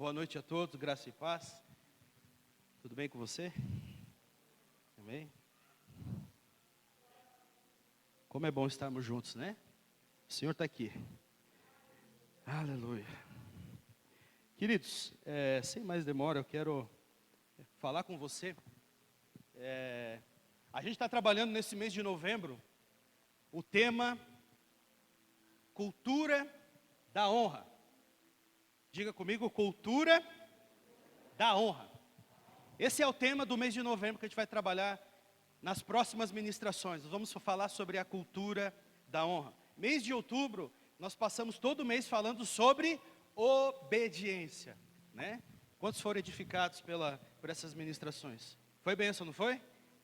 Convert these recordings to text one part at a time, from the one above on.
Boa noite a todos, graça e paz. Tudo bem com você? Amém? Como é bom estarmos juntos, né? O Senhor está aqui. Aleluia. Queridos, sem mais demora, eu quero falar com você. A gente está trabalhando nesse mês de novembro o tema Cultura da Honra. Diga comigo, cultura da honra. Esse é o tema do mês de novembro que a gente vai trabalhar nas próximas ministrações. Nós vamos falar sobre a cultura da honra. Mês de outubro, nós passamos todo mês falando sobre obediência, né? Quantos foram edificados por essas ministrações? Foi bênção, não foi?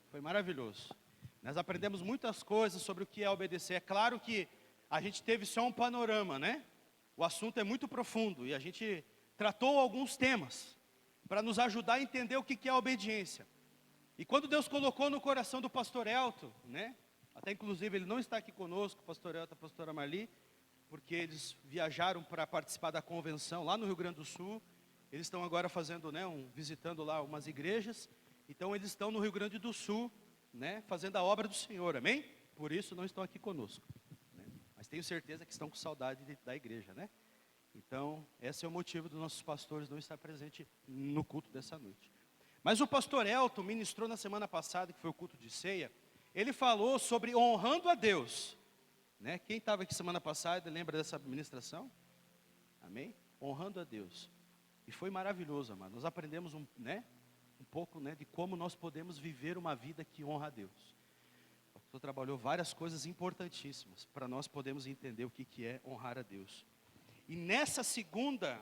Foi maravilhoso. Nós aprendemos muitas coisas sobre o que é obedecer. É claro que a gente teve só um panorama, né? O assunto é muito profundo e a gente tratou alguns temas para nos ajudar a entender o que é a obediência. E quando Deus colocou no coração do pastor Elton, né? Até inclusive ele não está aqui conosco, o pastor Elton e a pastora Marli, porque eles viajaram para participar da convenção lá no Rio Grande do Sul. Eles estão agora fazendo, né, visitando lá umas igrejas. Então eles estão no Rio Grande do Sul, né, fazendo a obra do Senhor, amém? Por isso não estão aqui conosco. Mas tenho certeza que estão com saudade da igreja, né? Então, esse é o motivo dos nossos pastores não estar presentes no culto dessa noite. Mas o pastor Elton ministrou na semana passada, que foi o culto de ceia, ele falou sobre honrando a Deus, né? Quem estava aqui semana passada, lembra dessa ministração? Amém? Honrando a Deus. E foi maravilhoso, amado. Nós aprendemos um pouco, né, de como nós podemos viver uma vida que honra a Deus. O pastor trabalhou várias coisas importantíssimas para nós podermos entender o que é honrar a Deus. E nessa segunda,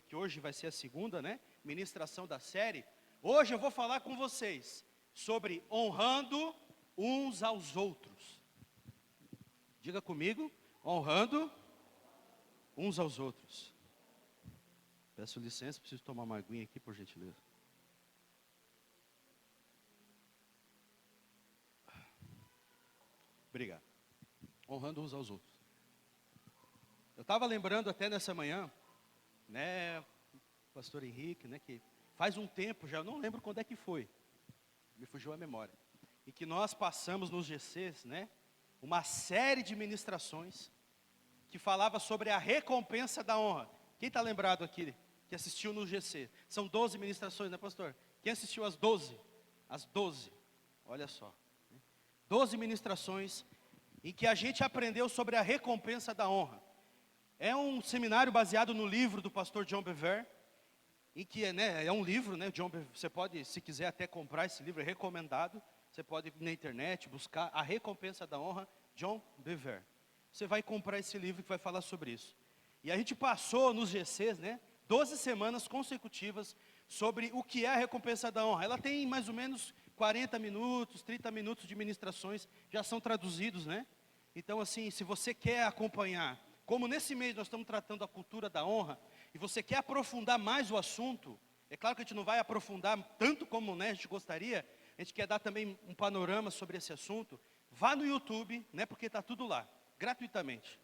que hoje vai ser a segunda, né, ministração da série, hoje eu vou falar com vocês sobre honrando uns aos outros. Diga comigo, honrando uns aos outros. Peço licença, preciso tomar uma aguinha aqui, por gentileza. Obrigado. Honrando uns aos outros. Eu estava lembrando até nessa manhã, né, o pastor Henrique, né, que faz um tempo já, eu não lembro quando é que foi, me fugiu a memória, e que nós passamos nos GCs, né, uma série de ministrações que falava sobre a recompensa da honra. Quem está lembrado aqui, que assistiu no GC? São 12 ministrações, né, pastor? Quem assistiu às 12? As 12, olha só. 12 ministrações em que a gente aprendeu sobre a recompensa da honra. É um seminário baseado no livro do pastor John Bevere, em que é um livro, né, você pode, se quiser até comprar esse livro, é recomendado. Você pode ir na internet, buscar a recompensa da honra, John Bevere. Você vai comprar esse livro que vai falar sobre isso. E a gente passou nos GCs, né, 12 semanas consecutivas sobre o que é a recompensa da honra. Ela tem mais ou menos 40 minutos, 30 minutos de ministrações, já são traduzidos, né? Então, assim, se você quer acompanhar, como nesse mês nós estamos tratando a cultura da honra, e você quer aprofundar mais o assunto, é claro que a gente não vai aprofundar tanto como, né, a gente gostaria, a gente quer dar também um panorama sobre esse assunto, vá no YouTube, né, porque está tudo lá, gratuitamente.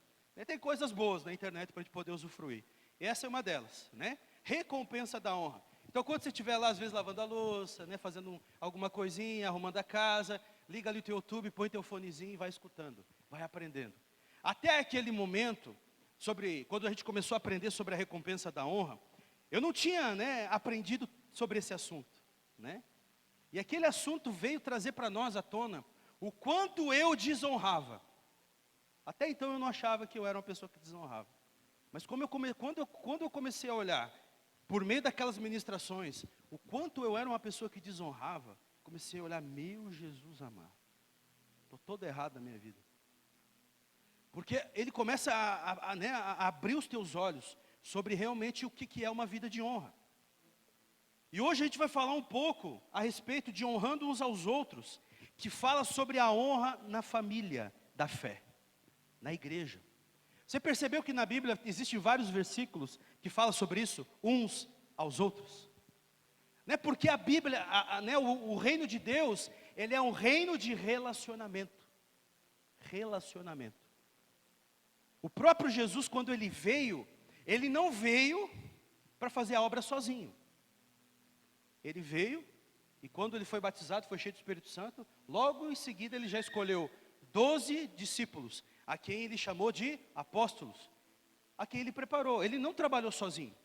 Tem coisas boas na internet para a gente poder usufruir. E essa é uma delas, né? Recompensa da honra. Então, quando você estiver lá, às vezes, lavando a louça, né, fazendo alguma coisinha, arrumando a casa, liga ali o teu YouTube, põe teu fonezinho e vai escutando, vai aprendendo. Até aquele momento, quando a gente começou a aprender sobre a recompensa da honra, eu não tinha, né, aprendido sobre esse assunto, né? E aquele assunto veio trazer para nós à tona o quanto eu desonrava. Até então eu não achava que eu era uma pessoa que desonrava. Mas quando eu comecei a olhar, por meio daquelas ministrações, o quanto eu era uma pessoa que desonrava, comecei a olhar, meu Jesus amado, estou todo errado na minha vida. Porque ele começa a abrir os teus olhos sobre realmente o que é uma vida de honra. E hoje a gente vai falar um pouco a respeito de honrando uns aos outros, que fala sobre a honra na família da fé, na igreja. Você percebeu que na Bíblia existem vários versículos que falam sobre isso, uns aos outros? Né? Porque a Bíblia, o reino de Deus, ele é um reino de relacionamento. Relacionamento. O próprio Jesus, quando ele veio, ele não veio para fazer a obra sozinho. Ele veio, e quando ele foi batizado, foi cheio do Espírito Santo, logo em seguida ele já escolheu 12 discípulos, a quem ele chamou de apóstolos, a quem ele preparou. Ele não trabalhou sozinho.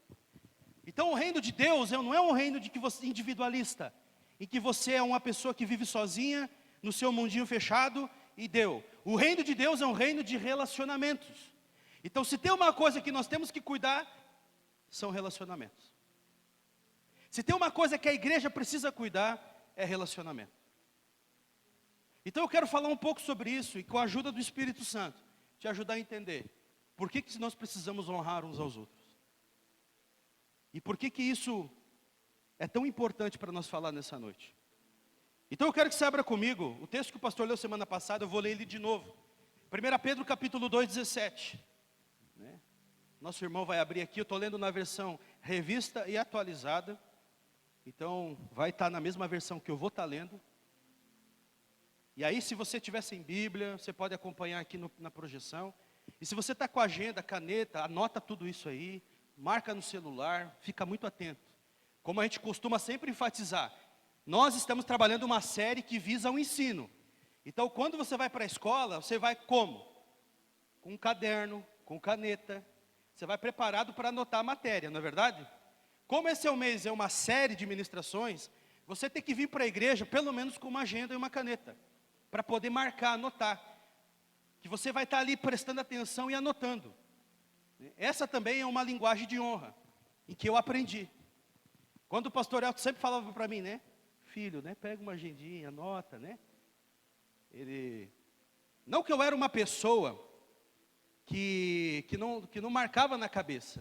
Então o reino de Deus não é um reino de que você individualista, em que você é uma pessoa que vive sozinha, no seu mundinho fechado, e deu. O reino de Deus é um reino de relacionamentos. Então se tem uma coisa que nós temos que cuidar, são relacionamentos. Se tem uma coisa que a igreja precisa cuidar, é relacionamento. Então eu quero falar um pouco sobre isso, e com a ajuda do Espírito Santo, te ajudar a entender, por que nós precisamos honrar uns aos outros. E por que isso é tão importante para nós falar nessa noite. Então eu quero que você abra comigo, o texto que o pastor leu semana passada, eu vou ler ele de novo. 1 Pedro capítulo 2, 17. Nosso irmão vai abrir aqui, eu estou lendo na versão revista e atualizada. Então vai estar na mesma versão que eu vou estar lendo. E aí se você tiver sem Bíblia, você pode acompanhar aqui na projeção. E se você está com a agenda, caneta, anota tudo isso aí, marca no celular, fica muito atento. Como a gente costuma sempre enfatizar, nós estamos trabalhando uma série que visa o ensino. Então quando você vai para a escola, você vai como? Com um caderno, com caneta, você vai preparado para anotar a matéria, não é verdade? Como esse mês é uma série de ministrações, você tem que vir para a igreja pelo menos com uma agenda e uma caneta, para poder marcar, anotar, que você vai estar ali prestando atenção e anotando. Essa também é uma linguagem de honra, em que eu aprendi. Quando o pastor Elton sempre falava para mim, filho, pega uma agendinha, anota, não que eu era uma pessoa que não marcava na cabeça,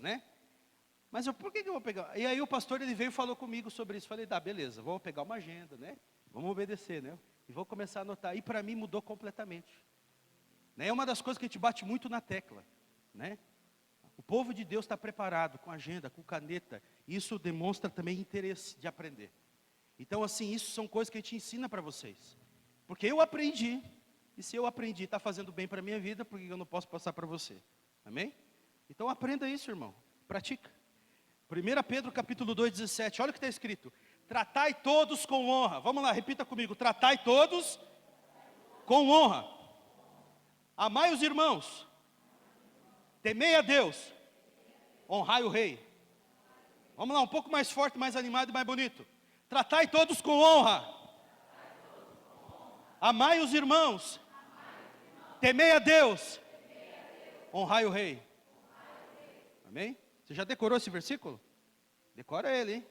mas por que eu vou pegar? E aí o pastor ele veio e falou comigo sobre isso. Falei, beleza, vamos pegar uma agenda, vamos obedecer, e vou começar a anotar. E para mim mudou completamente. É uma das coisas que a gente bate muito na tecla, O povo de Deus está preparado com agenda, com caneta. Isso demonstra também interesse de aprender. Então assim, isso são coisas que a gente ensina para vocês. Porque eu aprendi, e se eu aprendi, está fazendo bem para a minha vida, por que eu não posso passar para você? Amém? Então aprenda isso, irmão, pratica. 1 Pedro capítulo 2, 17, olha o que está escrito. Tratai todos com honra. Vamos lá, repita comigo. Tratai todos com honra. Amai os irmãos. Temei a Deus. Honrai o rei. Vamos lá, um pouco mais forte, mais animado e mais bonito. Tratai todos com honra. Amai os irmãos. Temei a Deus. Honrai o rei. Amém? Você já decorou esse versículo? Decora ele, hein?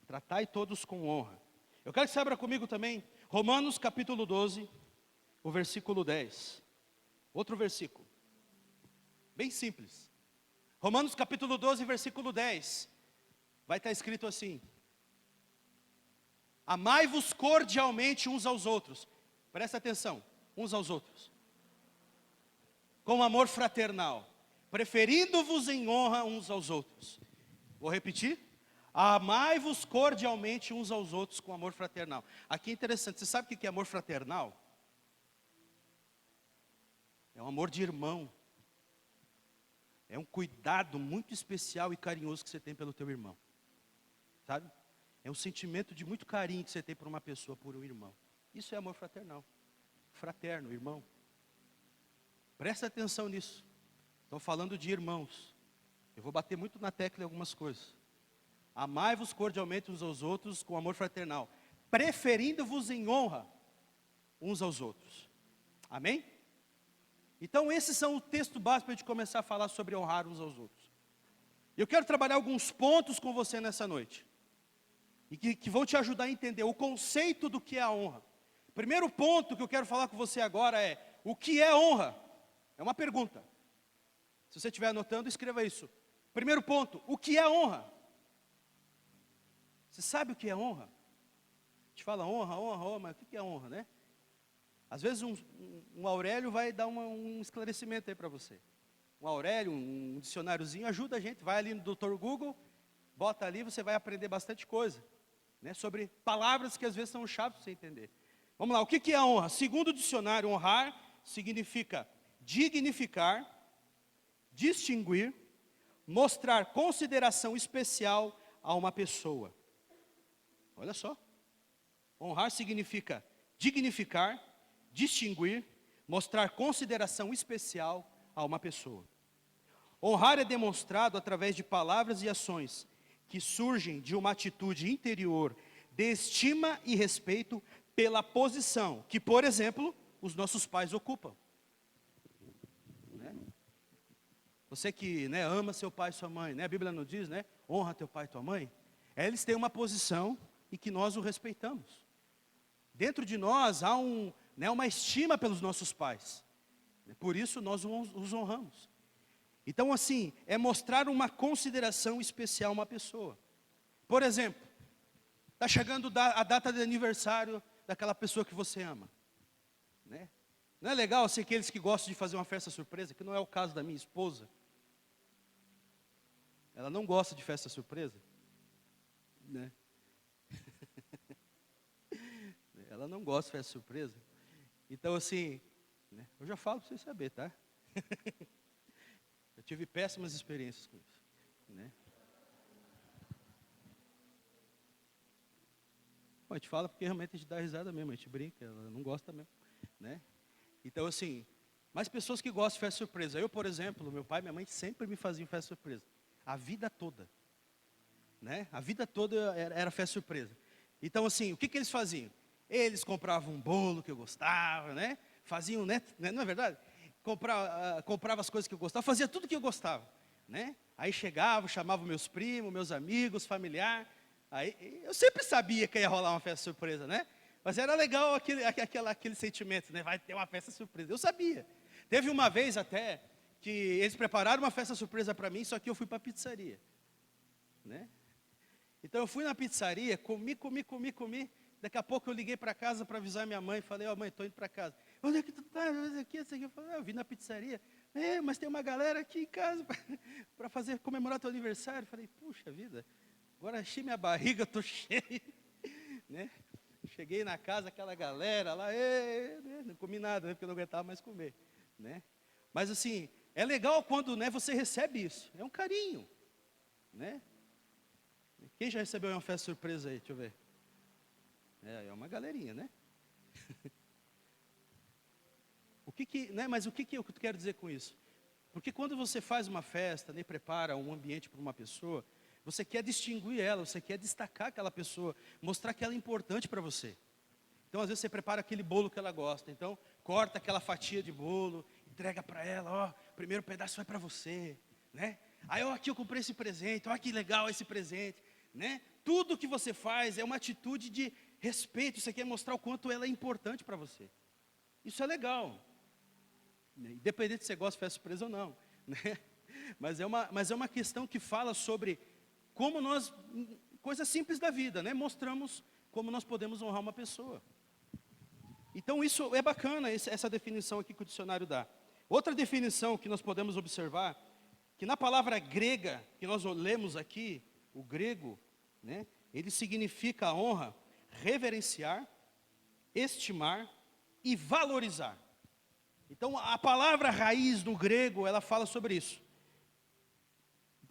Tratai todos com honra. Eu quero que você abra comigo também Romanos capítulo 12, o versículo 10. Outro versículo. Bem simples. Romanos capítulo 12, versículo 10. Vai estar escrito assim: amai-vos cordialmente uns aos outros. Presta atenção, uns aos outros. Com amor fraternal, preferindo-vos em honra uns aos outros. Vou repetir. Amai-vos cordialmente uns aos outros com amor fraternal. Aqui é interessante, você sabe o que é amor fraternal? É um amor de irmão. É um cuidado muito especial e carinhoso que você tem pelo teu irmão. Sabe? É um sentimento de muito carinho que você tem por uma pessoa, por um irmão. Isso é amor fraternal. Fraterno, irmão. Presta atenção nisso. Estou falando de irmãos. Eu vou bater muito na tecla em algumas coisas. Amai-vos cordialmente uns aos outros com amor fraternal, preferindo-vos em honra uns aos outros. Amém? Então esses são o texto básico para a gente começar a falar sobre honrar uns aos outros. Eu quero trabalhar alguns pontos com você nessa noite. E que vão te ajudar a entender o conceito do que é a honra. Primeiro ponto que eu quero falar com você agora é: o que é honra? É uma pergunta. Se você estiver anotando, escreva isso. Primeiro ponto, o que é honra? Você sabe o que é honra? A gente fala honra, mas o que é honra, Às vezes um Aurélio vai dar um esclarecimento aí para você. Um Aurélio, um dicionáriozinho ajuda a gente. Vai ali no Dr. Google, bota ali, você vai aprender bastante coisa. Sobre palavras que às vezes são chaves para você entender. Vamos lá, o que é a honra? Segundo o dicionário, honrar significa dignificar, distinguir, mostrar consideração especial a uma pessoa. Olha só. Honrar significa dignificar, distinguir, mostrar consideração especial a uma pessoa. Honrar é demonstrado através de palavras e ações que surgem de uma atitude interior de estima e respeito pela posição que, por exemplo, os nossos pais ocupam. Né? Você que, né, ama seu pai e sua mãe, né? A Bíblia não diz, né? Honra teu pai e tua mãe. Eles têm uma posição e que nós o respeitamos. Dentro de nós há uma estima pelos nossos pais. Por isso nós os honramos. Então, assim, é mostrar uma consideração especial a uma pessoa. Por exemplo, está chegando a data de aniversário daquela pessoa que você ama. Né? Não é legal ser aqueles que gostam de fazer uma festa surpresa, que não é o caso da minha esposa. Ela não gosta de festa surpresa. Né? Ela não gosta de festa surpresa. Então, assim, né, eu já falo para vocês saberem, tá? Eu tive péssimas experiências com isso. Né? Bom, a gente fala porque realmente a gente dá risada mesmo, a gente brinca, ela não gosta mesmo. Né? Então, assim, mas pessoas que gostam de festa surpresa. Eu, por exemplo, meu pai e minha mãe sempre me faziam festa surpresa. A vida toda. Né? A vida toda era festa surpresa. Então, assim, o que eles faziam? Eles compravam um bolo que eu gostava, né? Faziam, né? Não é verdade? Comprava as coisas que eu gostava, fazia tudo que eu gostava, né? Aí chegava, chamava meus primos, meus amigos, familiar. Aí eu sempre sabia que ia rolar uma festa surpresa, né? Mas era legal aquele sentimento, né? Vai ter uma festa surpresa. Eu sabia. Teve uma vez até que eles prepararam uma festa surpresa para mim, só que eu fui para a pizzaria, né? Então eu fui na pizzaria, comi. Daqui a pouco eu liguei para casa para avisar minha mãe. Falei, ó, mãe, estou indo para casa. Onde é que tu está? Eu falei, eu vim na pizzaria. Mas tem uma galera aqui em casa para comemorar teu aniversário. Falei, puxa vida, agora enchi minha barriga, estou cheio. Né? Cheguei na casa, aquela galera lá, né? Não comi nada, né? Porque eu não aguentava mais comer. Né? Mas assim, é legal quando, né, você recebe isso. É um carinho. Né? Quem já recebeu uma festa surpresa aí? Deixa eu ver. É uma galerinha, né? Mas o que eu quero dizer com isso? Porque quando você faz uma festa, né, prepara um ambiente para uma pessoa, você quer distinguir ela, você quer destacar aquela pessoa, mostrar que ela é importante para você. Então, às vezes, você prepara aquele bolo que ela gosta. Então, corta aquela fatia de bolo, entrega para ela, ó, o primeiro pedaço vai para você, né? Aí, ó, aqui eu comprei esse presente, ó, que legal esse presente, né? Tudo que você faz é uma atitude de respeito, você quer mostrar o quanto ela é importante para você. Isso é legal. Independente se você gosta de festa surpresa ou não. Né? Mas é uma questão que fala sobre como nós, coisas simples da vida, né? Mostramos como nós podemos honrar uma pessoa. Então isso é bacana, essa definição aqui que o dicionário dá. Outra definição que nós podemos observar, que na palavra grega, que nós lemos aqui, o grego, né? Ele significa a honra, reverenciar, estimar e valorizar. Então, a palavra raiz no grego, ela fala sobre isso.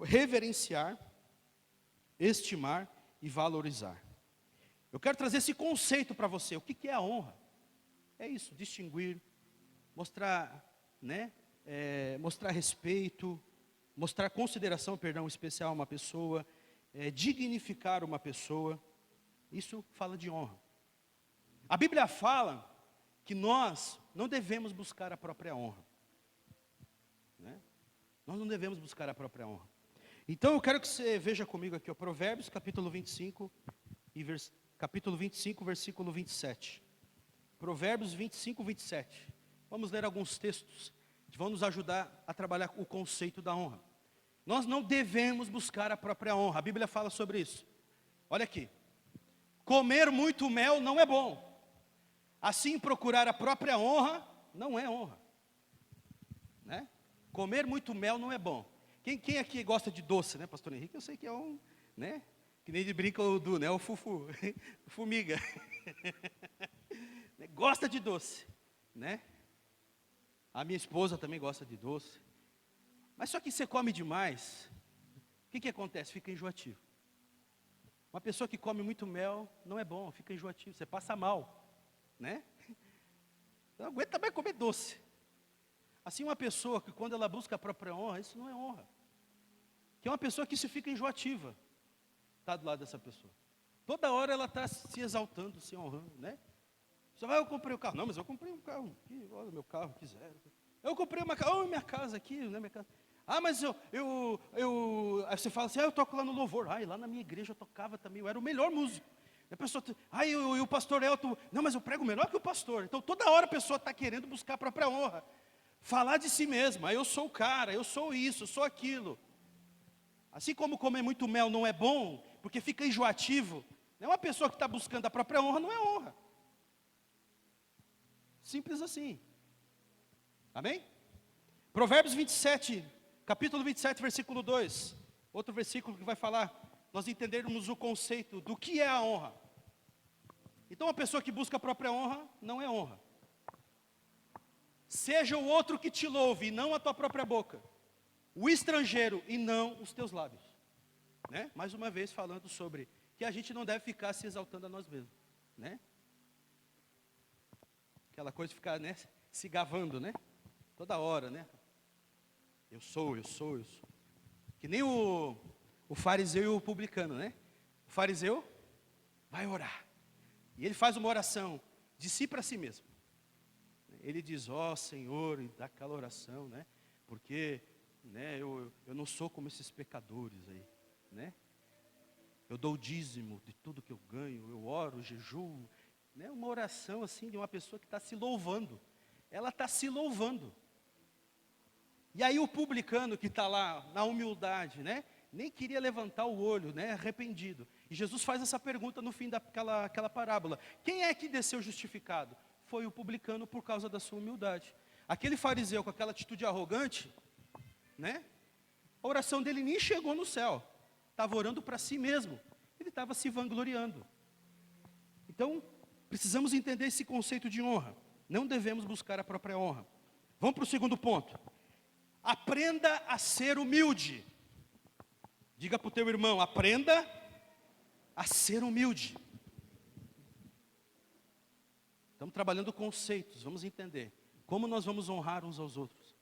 Reverenciar, estimar e valorizar. Eu quero trazer esse conceito para você. O que é a honra? É isso, distinguir, mostrar, né? Mostrar respeito, mostrar consideração, especial a uma pessoa, dignificar uma pessoa. Isso fala de honra. A Bíblia fala que nós não devemos buscar a própria honra. Né? Nós não devemos buscar a própria honra. Então eu quero que você veja comigo aqui, ó, Provérbios capítulo 25, capítulo 25, versículo 27. Provérbios 25, 27. Vamos ler alguns textos que vão nos ajudar a trabalhar o conceito da honra. Nós não devemos buscar a própria honra. A Bíblia fala sobre isso. Olha aqui. Comer muito mel não é bom. Assim, procurar a própria honra não é honra. Né? Comer muito mel não é bom. Quem aqui gosta de doce, né, pastor Henrique? Eu sei que é né? Que nem de brinca o Du, né? O fufu, o fumiga. Gosta de doce, né? A minha esposa também gosta de doce. Mas só que você come demais, o que acontece? Fica enjoativo. Uma pessoa que come muito mel não é bom, fica enjoativo, você passa mal, né? Não aguenta mais comer doce. Assim, uma pessoa que quando ela busca a própria honra, isso não é honra. Que é uma pessoa que se fica enjoativa, está do lado dessa pessoa. Toda hora ela está se exaltando, se honrando, né? Você vai, eu comprei o carro. Não, mas eu comprei um carro aqui, olha meu carro aqui, zero. Eu comprei uma casa, olha minha casa aqui, né, minha casa. Ah, mas aí você fala assim, eu toco lá no louvor. Ai, lá na minha igreja eu tocava também, eu era o melhor músico. A pessoa, e o pastor Elton, não, mas eu prego melhor que o pastor. Então toda hora a pessoa está querendo buscar a própria honra. Falar de si mesma, eu sou o cara, eu sou isso, eu sou aquilo. Assim como comer muito mel não é bom, porque fica enjoativo. Não é uma pessoa que está buscando a própria honra, não é honra. Simples assim. Amém? Provérbios 27, capítulo 27, versículo 2. Outro versículo que vai falar, nós entendermos o conceito do que é a honra. Então, uma pessoa que busca a própria honra, não é honra. Seja o outro que te louve, e não a tua própria boca. O estrangeiro, e não os teus lábios. Né? Mais uma vez falando sobre que a gente não deve ficar se exaltando a nós mesmos. Né? Aquela coisa de ficar, né, se gavando, né? Toda hora, né? Eu sou. Que nem o fariseu e o publicano, né? O fariseu vai orar. E ele faz uma oração de si para si mesmo. Ele diz, ó Senhor, e dá aquela oração, né? Porque, né, eu não sou como esses pecadores aí, né? Eu dou o dízimo de tudo que eu ganho, eu oro, jejuo, né? Uma oração assim de uma pessoa que está se louvando. Ela está se louvando. E aí o publicano que está lá na humildade, né? Nem queria levantar o olho, né? Arrependido. E Jesus faz essa pergunta no fim daquela parábola. Quem é que desceu justificado? Foi o publicano por causa da sua humildade. Aquele fariseu com aquela atitude arrogante, né? A oração dele nem chegou no céu. Estava orando para si mesmo. Ele estava se vangloriando. Então, precisamos entender esse conceito de honra. Não devemos buscar a própria honra. Vamos para o segundo ponto. Aprenda a ser humilde. Diga para o teu irmão, aprenda a ser humilde. Estamos trabalhando conceitos, vamos entender. Como nós vamos honrar uns aos outros.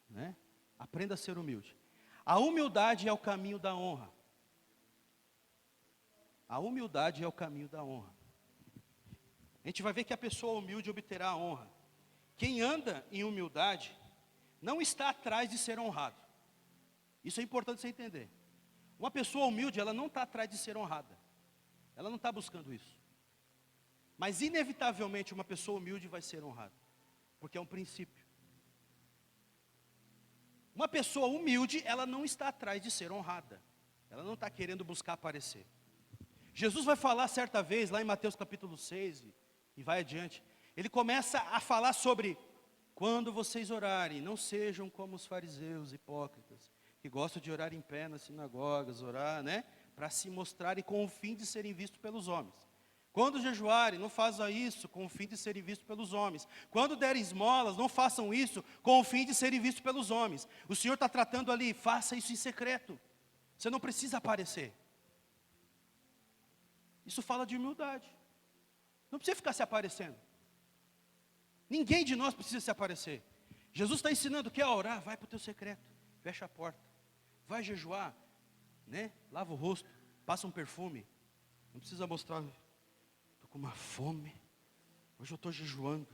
Né? Aprenda a ser humilde. A humildade é o caminho da honra. A humildade é o caminho da honra. A gente vai ver que a pessoa humilde obterá a honra. Quem anda em humildade não está atrás de ser honrado. Isso é importante você entender. Uma pessoa humilde, ela não está atrás de ser honrada. Ela não está buscando isso. Mas inevitavelmente uma pessoa humilde vai ser honrada. Porque é um princípio. Uma pessoa humilde, ela não está atrás de ser honrada. Ela não está querendo buscar aparecer. Jesus vai falar certa vez, lá em Mateus capítulo 6, e vai adiante. Ele começa a falar sobre, quando vocês orarem, não sejam como os fariseus hipócritas, que gostam de orar em pé nas sinagogas, orar, né? Para se mostrarem com o fim de serem vistos pelos homens. Quando jejuarem, não façam isso com o fim de serem vistos pelos homens. Quando derem esmolas, não façam isso com o fim de serem vistos pelos homens. O Senhor está tratando ali, faça isso em secreto. Você não precisa aparecer. Isso fala de humildade. Não precisa ficar se aparecendo. Ninguém de nós precisa se aparecer. Jesus está ensinando, quer orar? Vai para o teu secreto, fecha a porta. Vai jejuar, né? Lava o rosto, passa um perfume. Não precisa mostrar, estou com uma fome, hoje eu estou jejuando,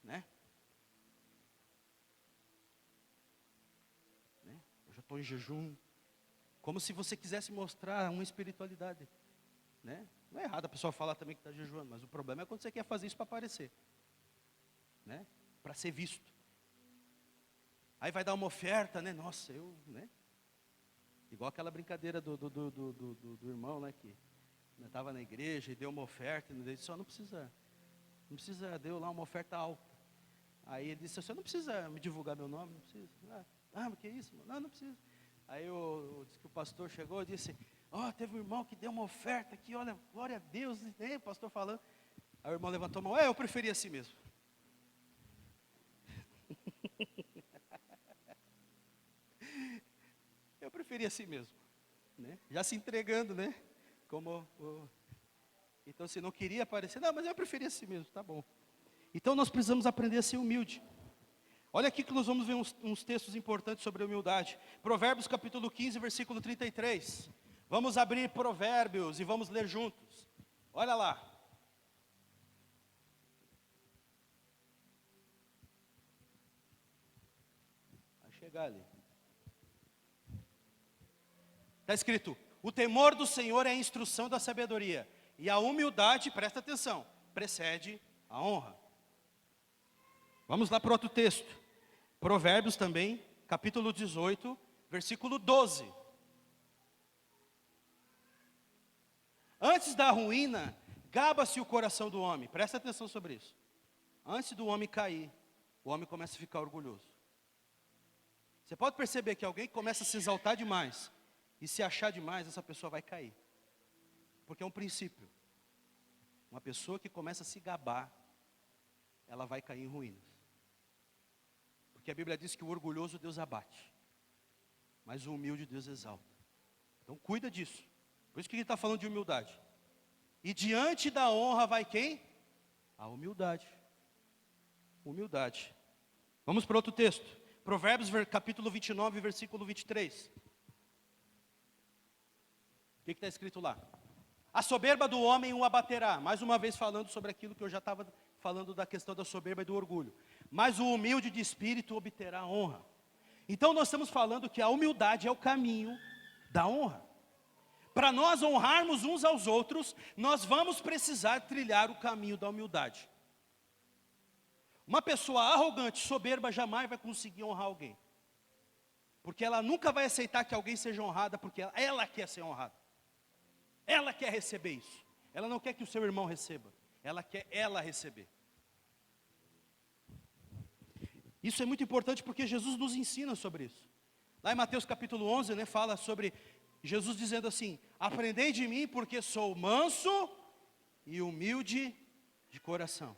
né? Hoje eu estou em jejum. Como se você quisesse mostrar uma espiritualidade, né? Não é errado a pessoa falar também que está jejuando, mas o problema é quando você quer fazer isso para aparecer, né? Para ser visto. Aí vai dar uma oferta, né? Nossa, né? Igual aquela brincadeira do irmão, né? Que estava na igreja e deu uma oferta, e ele disse, não precisa, deu lá uma oferta alta. Aí ele disse, você não precisa me divulgar meu nome, não precisa. Mas que isso? Não precisa. Aí disse que o pastor chegou e disse, teve um irmão que deu uma oferta aqui, olha, glória a Deus, né? O pastor falando. Aí o irmão levantou a mão, eu preferia assim mesmo. Eu preferia assim mesmo. né? Já se entregando, né? Então, se não queria aparecer, não, mas eu preferia assim mesmo, tá bom. Então, nós precisamos aprender a ser humilde. Olha aqui que nós vamos ver uns textos importantes sobre a humildade. Provérbios capítulo 15, versículo 33. Vamos abrir Provérbios e vamos ler juntos. Olha lá. Vai chegar ali. Está escrito: o temor do Senhor é a instrução da sabedoria, e a humildade, presta atenção, precede a honra. Vamos lá para outro texto. Provérbios também, capítulo 18, versículo 12. Antes da ruína, gaba-se o coração do homem. Presta atenção sobre isso. Antes do homem cair, o homem começa a ficar orgulhoso. Você pode perceber que alguém começa a se exaltar demais e se achar demais, essa pessoa vai cair. Porque é um princípio. Uma pessoa que começa a se gabar, ela vai cair em ruínas. Porque a Bíblia diz que o orgulhoso Deus abate, mas o humilde Deus exalta. Então cuida disso. Por isso que ele está falando de humildade. E diante da honra vai quem? A humildade. Humildade. Vamos para outro texto. Provérbios capítulo 29, versículo 23. O que está escrito lá? A soberba do homem o abaterá. Mais uma vez falando sobre aquilo que eu já estava falando da questão da soberba e do orgulho. Mas o humilde de espírito obterá honra. Então nós estamos falando que a humildade é o caminho da honra. Para nós honrarmos uns aos outros, nós vamos precisar trilhar o caminho da humildade. Uma pessoa arrogante, soberba, jamais vai conseguir honrar alguém. Porque ela nunca vai aceitar que alguém seja honrada, porque ela quer ser honrada. Ela quer receber isso. Ela não quer que o seu irmão receba. Ela quer ela receber. Isso é muito importante porque Jesus nos ensina sobre isso. Lá em Mateus capítulo 11, né, fala sobre Jesus dizendo assim: aprendei de mim porque sou manso e humilde de coração.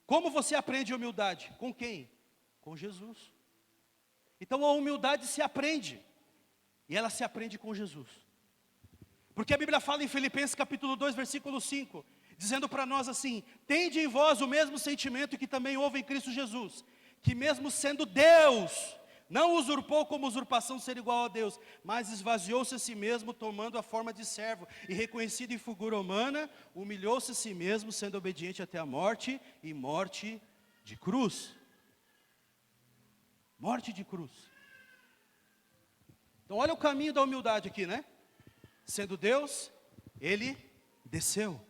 Como você aprende humildade? Com quem? Com Jesus. Então a humildade se aprende. E ela se aprende com Jesus. Porque a Bíblia fala em Filipenses capítulo 2, versículo 5, dizendo para nós assim: tende em vós o mesmo sentimento que também houve em Cristo Jesus, que mesmo sendo Deus, não usurpou como usurpação ser igual a Deus, mas esvaziou-se a si mesmo, tomando a forma de servo, e reconhecido em figura humana, humilhou-se a si mesmo, sendo obediente até a morte, e morte de cruz. Morte de cruz. Então olha o caminho da humildade aqui, né? Sendo Deus, Ele desceu.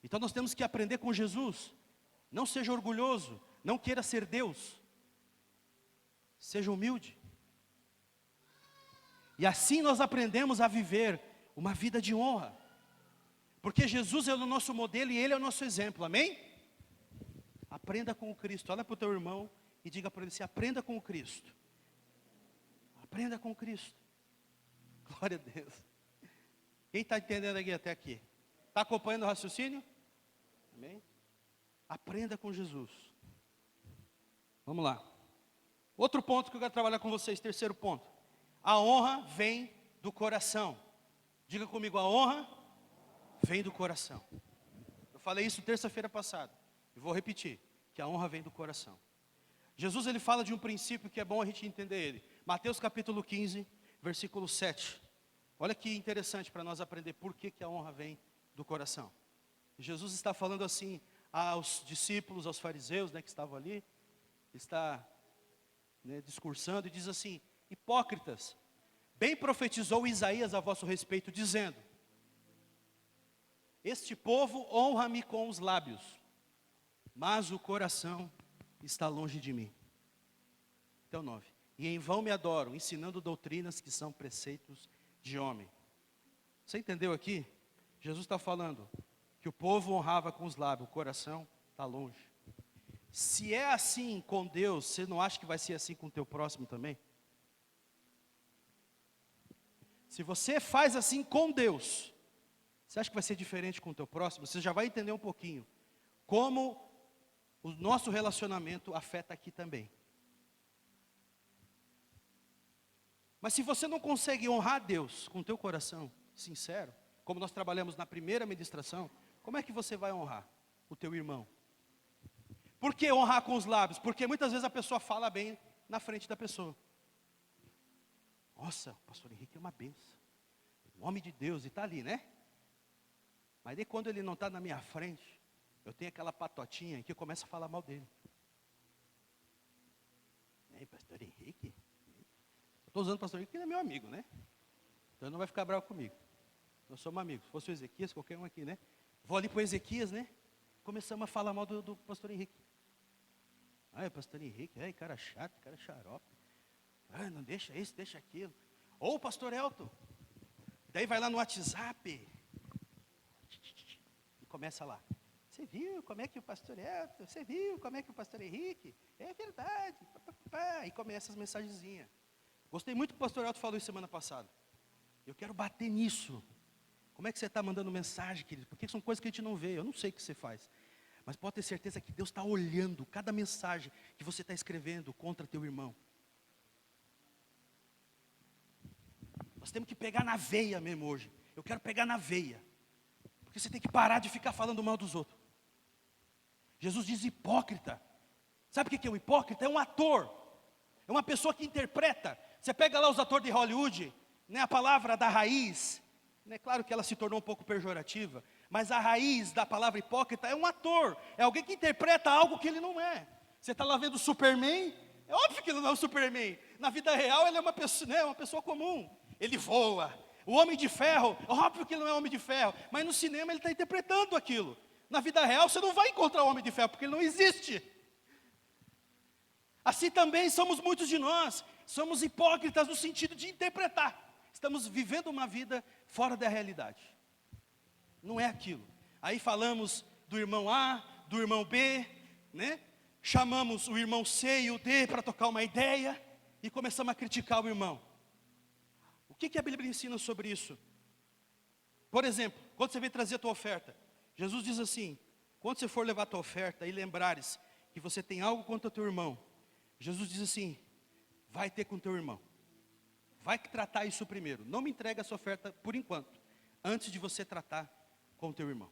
Então nós temos que aprender com Jesus. Não seja orgulhoso, não queira ser Deus. Seja humilde. E assim nós aprendemos a viver uma vida de honra. Porque Jesus é o nosso modelo e Ele é o nosso exemplo, amém? Aprenda com o Cristo. Olha para o teu irmão e diga para ele assim: aprenda com o Cristo. Aprenda com o Cristo. Glória a Deus. Quem está entendendo aqui até aqui? Está acompanhando o raciocínio? Amém? Aprenda com Jesus. Vamos lá. Outro ponto que eu quero trabalhar com vocês, terceiro ponto. A honra vem do coração. Diga comigo: a honra vem do coração. Eu falei isso terça-feira passada. E vou repetir, que a honra vem do coração. Jesus ele fala de um princípio que é bom a gente entender ele. Mateus capítulo 15, versículo 7. Olha que interessante para nós aprender por que a honra vem do coração. Jesus está falando assim aos discípulos, aos fariseus, né, que estavam ali. Está, né, discursando e diz assim: hipócritas, bem profetizou Isaías a vosso respeito, dizendo: este povo honra-me com os lábios, mas o coração está longe de mim. Então 9. E em vão me adoram, ensinando doutrinas que são preceitos de homem. Você entendeu aqui? Jesus está falando que o povo honrava com os lábios, o coração está longe. Se é assim com Deus, você não acha que vai ser assim com o teu próximo também? Se você faz assim com Deus, você acha que vai ser diferente com o teu próximo? Você já vai entender um pouquinho como o nosso relacionamento afeta aqui também. Mas se você não consegue honrar Deus com o teu coração sincero, como nós trabalhamos na primeira ministração, como é que você vai honrar o teu irmão? Por que honrar com os lábios? Porque muitas vezes a pessoa fala bem na frente da pessoa. Nossa, o pastor Henrique é uma benção. Um homem de Deus, e está ali, né? Mas daí quando ele não está na minha frente, eu tenho aquela patotinha que eu começo a falar mal dele. Pastor Henrique? Eu estou usando o pastor Henrique porque ele é meu amigo, né? Então ele não vai ficar bravo comigo. Nós somos amigos. Se fosse o Ezequias, qualquer um aqui, né? Vou ali para o Ezequias, né? Começamos a falar mal do pastor Henrique. Ai, pastor Henrique, ai, cara chato, cara xarope. Ai, não deixa isso, deixa aquilo. Ou o pastor Elton. Daí vai lá no WhatsApp. E começa lá. Você viu como é que o pastor Elton? Você viu como é que o pastor Henrique? É verdade. E começa as mensagenzinhas. Gostei muito que o pastor Elton falou isso semana passada. Eu quero bater nisso. Como é que você está mandando mensagem, querido? Porque são coisas que a gente não vê. Eu não sei o que você faz. Mas pode ter certeza que Deus está olhando cada mensagem que você está escrevendo contra teu irmão. Nós temos que pegar na veia mesmo hoje. Eu quero pegar na veia. Porque você tem que parar de ficar falando mal dos outros. Jesus diz hipócrita. Sabe o que é um hipócrita? É um ator. É uma pessoa que interpreta. Você pega lá os atores de Hollywood, né, a palavra da raiz, né, claro que ela se tornou um pouco pejorativa, mas a raiz da palavra hipócrita é um ator. É alguém que interpreta algo que ele não é. Você está lá vendo o Superman, é óbvio que ele não é o Superman. Na vida real ele é uma pessoa, né, uma pessoa comum. Ele voa. O Homem de Ferro, óbvio que ele não é Homem de Ferro, mas no cinema ele está interpretando aquilo. Na vida real você não vai encontrar o Homem de Ferro, porque ele não existe. Assim também somos muitos de nós, somos hipócritas no sentido de interpretar. Estamos vivendo uma vida fora da realidade. Não é aquilo. Aí falamos do irmão A, do irmão B, né? Chamamos o irmão C e o D para tocar uma ideia e começamos a criticar o irmão. O que a Bíblia ensina sobre isso? Por exemplo, quando você vem trazer a tua oferta, Jesus diz assim: quando você for levar a tua oferta e lembrares que você tem algo contra o teu irmão, Jesus diz assim: vai ter com o teu irmão. Vai tratar isso primeiro. Não me entrega a sua oferta por enquanto, antes de você tratar com o teu irmão.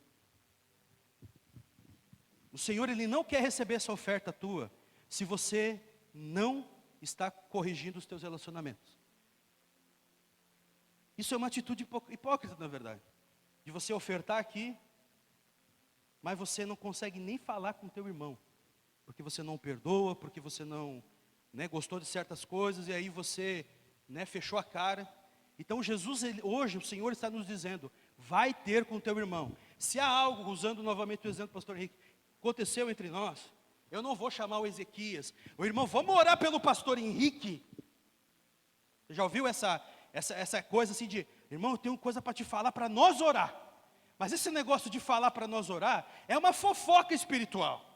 O Senhor, Ele não quer receber essa oferta tua se você não está corrigindo os teus relacionamentos. Isso é uma atitude hipócrita, na verdade. De você ofertar aqui, mas você não consegue nem falar com o teu irmão. Porque você não perdoa, porque você não, né, gostou de certas coisas, e aí você, né, fechou a cara. Então Jesus, hoje o Senhor está nos dizendo: vai ter com o teu irmão. Se há algo, usando novamente o exemplo do pastor Henrique, aconteceu entre nós, eu não vou chamar o Ezequias. O irmão, vamos orar pelo pastor Henrique. Você já ouviu essa coisa assim de: irmão, eu tenho coisa para te falar para nós orar. Mas esse negócio de falar para nós orar é uma fofoca espiritual.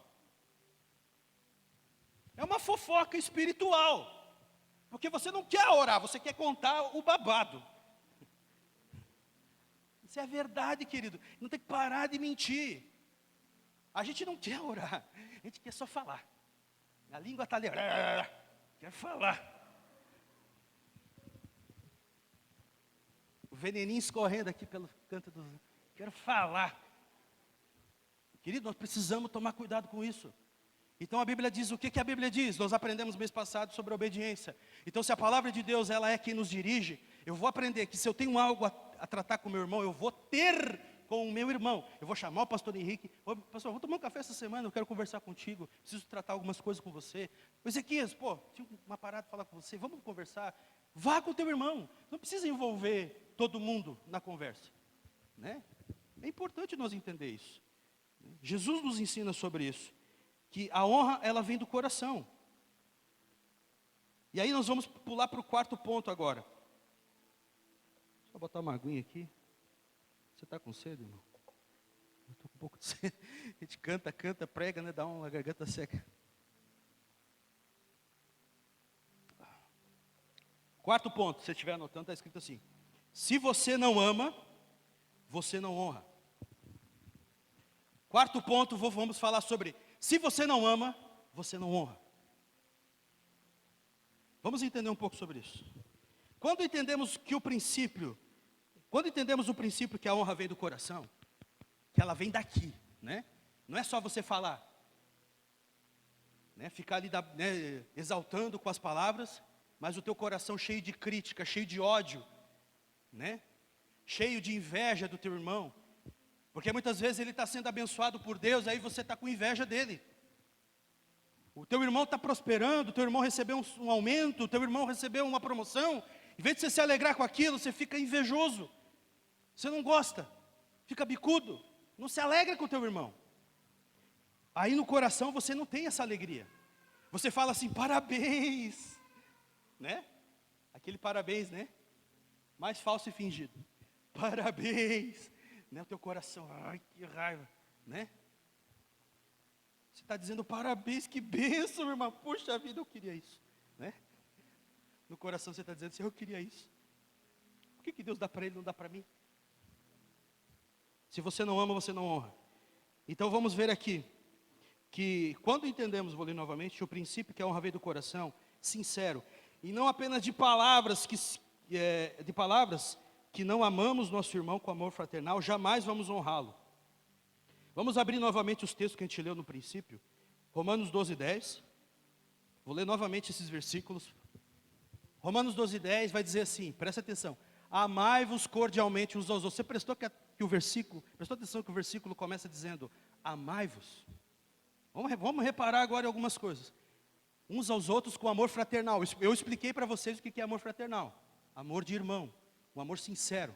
É uma fofoca espiritual. Porque você não quer orar, você quer contar o babado. Isso é verdade, querido. Não tem que parar de mentir. A gente não quer orar, a gente quer só falar. A língua está ali, quer falar. O veneninho escorrendo aqui pelo canto do... Quero falar. Querido, nós precisamos tomar cuidado com isso. Então a Bíblia diz, o que a Bíblia diz? Nós aprendemos mês passado sobre a obediência. Então se a palavra de Deus, ela é quem nos dirige, eu vou aprender que se eu tenho algo a tratar com o meu irmão, eu vou ter com o meu irmão. Eu vou chamar o pastor Henrique: ô, pastor, vou tomar um café essa semana, eu quero conversar contigo, preciso tratar algumas coisas com você. O Ezequias, tinha uma parada para falar com você, vamos conversar. Vá com o teu irmão, não precisa envolver todo mundo na conversa, né? É importante nós entender isso. Jesus nos ensina sobre isso, que a honra, ela vem do coração. E aí nós vamos pular para o quarto ponto agora. Só botar uma aguinha aqui. Você está com sede, irmão? Eu estou com um pouco de sede. A gente canta, prega, né? Dá uma garganta seca. Quarto ponto, se você estiver anotando, está escrito assim: se você não ama, você não honra. Quarto ponto, vamos falar sobre: se você não ama, você não honra. Vamos entender um pouco sobre isso. Quando entendemos o princípio que a honra vem do coração, que ela vem daqui, né? Não é só você falar, né? Ficar ali exaltando com as palavras, mas o teu coração cheio de crítica, cheio de ódio, né? Cheio de inveja do teu irmão, porque muitas vezes ele está sendo abençoado por Deus, aí você está com inveja dele. O teu irmão está prosperando, o teu irmão recebeu um aumento, o teu irmão recebeu uma promoção, em vez de você se alegrar com aquilo, você fica invejoso, você não gosta, fica bicudo, não se alegra com o teu irmão. Aí no coração você não tem essa alegria, você fala assim, parabéns, né? Aquele parabéns, né? Mais falso e fingido, parabéns, né? O teu coração, ai que raiva, né? Você está dizendo parabéns, que bênção, meu irmão, puxa vida, eu queria isso, né? No coração você está dizendo assim, eu queria isso. Por que Deus dá para ele e não dá para mim? Se você não ama, você não honra. Então vamos ver aqui, que quando entendemos, vou ler novamente, o princípio que a honra vem do coração, sincero, e não apenas de palavras que não amamos nosso irmão com amor fraternal, jamais vamos honrá-lo. Vamos abrir novamente os textos que a gente leu no princípio, Romanos 12:10, vou ler novamente esses versículos. Romanos 12:10 vai dizer assim, presta atenção, amai-vos cordialmente uns aos outros. Você prestou atenção que o versículo começa dizendo, amai-vos? Vamos reparar agora em algumas coisas. Uns aos outros com amor fraternal. Eu expliquei para vocês o que é amor fraternal. Amor de irmão, um amor sincero,